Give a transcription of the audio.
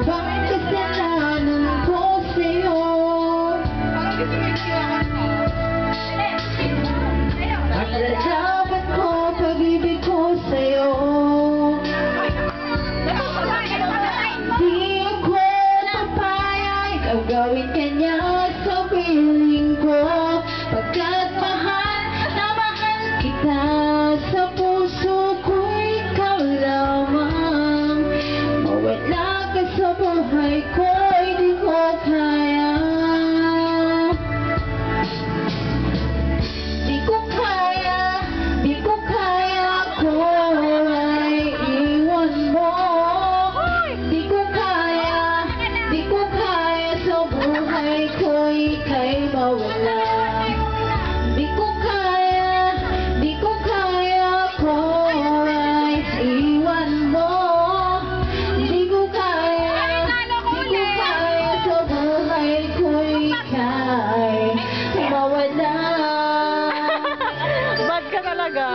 Bakit kasalanan ko sa'yo? At lalaban ko pag-ibig ko sa'yo. Di ako papayag gagawin ka niya sa piling ko, pagkat mahal na mahal kita. Sa puso ko ikaw lamang. Mawala ka sa buhay ko, hindi ko kaya. Di ko kaya, di ko kaya ko ay iwan mo. Di ko kaya sa buhay ko ika'y mawala. Di ko kaya ko ay iwan mo. Di ko kaya sa buhay ko ika'y mawala. Bad ka talaga.